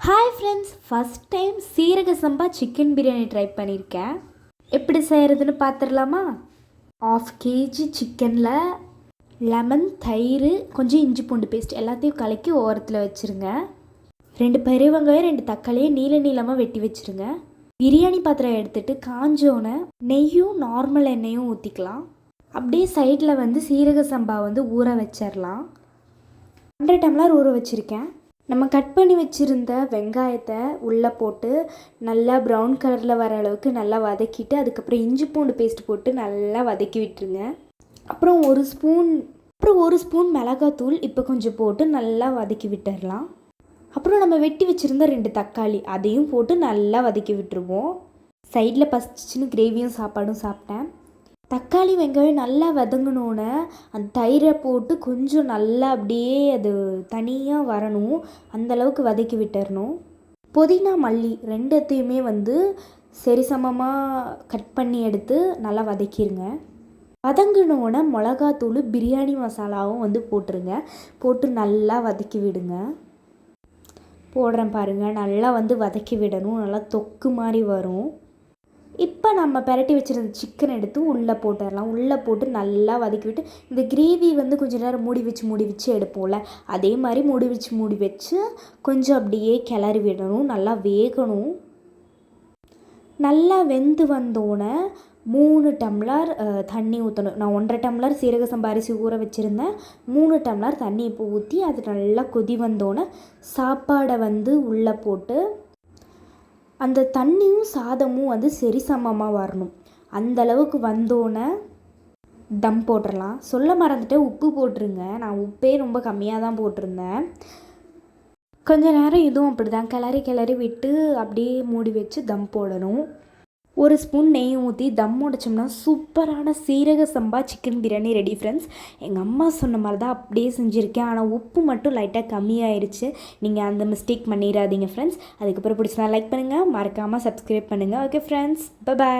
Hi friends, first time சீரக சம்பா chicken biryani try பண்ணியிருக்கேன். எப்படி செய்கிறதுன்னு பார்த்துடலாமா? 1/2 kg சிக்கனில் லெமன், தயிர், கொஞ்சம் இஞ்சி பூண்டு பேஸ்ட் எல்லாத்தையும் கலக்கி ஓரத்தில் வச்சுருங்க. 2 பெரிய வெங்காயம், 2 தக்காளியை நீளமாக வெட்டி வச்சுருங்க. பிரியாணி பாத்திரம் எடுத்துகிட்டு காஞ்சோன்னே நெய்யும் நார்மல் எண்ணெயும் ஊற்றிக்கலாம். அப்படியே சைடில் சீரக சம்பா ஊற வச்சிடலாம். 1.5 டம்ளர் ஊற வச்சுருக்கேன். நம்ம கட் பண்ணி வச்சுருந்த வெங்காயத்தை உள்ளே போட்டு நல்லா ப்ரௌன் கலரில் வர அளவுக்கு நல்லா வதக்கிட்டு, அதுக்கப்புறம் இஞ்சி பூண்டு பேஸ்ட் போட்டு நல்லா வதக்கி விட்டுருங்க. அப்புறம் ஒரு ஸ்பூன் மிளகாத்தூள் இப்போ கொஞ்சம் போட்டு நல்லா வதக்கி விட்டுடலாம். அப்புறம் நம்ம வெட்டி வச்சுருந்த 2 தக்காளி அதையும் போட்டு நல்லா வதக்கி விட்டுருவோம். சைடில் பசிச்சுன்னு கிரேவியும் சாப்பாடும் சாப்பிட்டேன். தக்காளி வெங்காயம் நல்லா வதங்கினோன்னே அந்த தயிரை போட்டு கொஞ்சம் நல்லா அப்படியே அது தனியாக வரணும், அந்தளவுக்கு வதக்கி விட்டுறணும். புதினா, மல்லி ரெண்டுத்தையுமே சரிசமமாக கட் பண்ணி எடுத்து நல்லா வதக்கிடுங்க. வதங்கினோன்னே மிளகாத்தூள், பிரியாணி மசாலாவும் போட்டுருங்க. போட்டு நல்லா வதக்கி விடுங்க. போடுறேன் பாருங்கள், நல்லா வதக்கி விடணும். நல்லா தொக்கு மாதிரி வரும். இப்போ நம்ம பெரட்டி வச்சுருந்த சிக்கன் எடுத்து உள்ளே போட்டுடலாம். உள்ளே போட்டு நல்லா வதக்கி விட்டு, இந்த கிரேவி கொஞ்சம் நேரம் மூடி வச்சு எடுப்போம்ல, அதே மாதிரி மூடி வச்சு கொஞ்சம் அப்படியே கிளறி விடணும். நல்லா வேகணும். நல்லா வெந்து வந்தோடனே 3 டம்ளர் தண்ணி ஊற்றணும். நான் 1.5 டம்ளர் சீரக சம்பா அரிசி ஊற வச்சுருந்தேன். 3 டம்ளர் தண்ணி இப்போ ஊற்றி அது நல்லா கொதி வந்தோடனே சாப்பாடை உள்ளே போட்டு அந்த தண்ணியும் சாதமும் சரிசமமாக வரணும். அந்தளவுக்கு வந்தோன்னே தம் போட்டுடலாம். சொல்ல மறந்துட்டேன், உப்பு போட்டுருங்க. நான் உப்பே ரொம்ப கம்மியாக தான் போட்டிருந்தேன். கொஞ்ச நேரம் இதுவும் அப்படி தான் கிளறி விட்டு அப்படியே மூடி வச்சு தம் போடணும். 1 ஸ்பூன் நெய் ஊற்றி தம் உடைச்சோம்னா சூப்பரான சீரக சம்பா சிக்கன் பிரியாணி ரெடி ஃப்ரெண்ட்ஸ். எங்கள் அம்மா சொன்ன மாதிரி தான் அப்படியே செஞ்சுருக்கேன். ஆனால் உப்பு மட்டும் லைட்டாக கம்மியாயிருச்சு. நீங்கள் அந்த மிஸ்டேக் பண்ணிடாதீங்க ஃப்ரெண்ட்ஸ். அதுக்கப்புறம் பிடிச்சா லைக் பண்ணுங்கள், மறக்காமல் சப்ஸ்கிரைப் பண்ணுங்கள். Okay friends, by.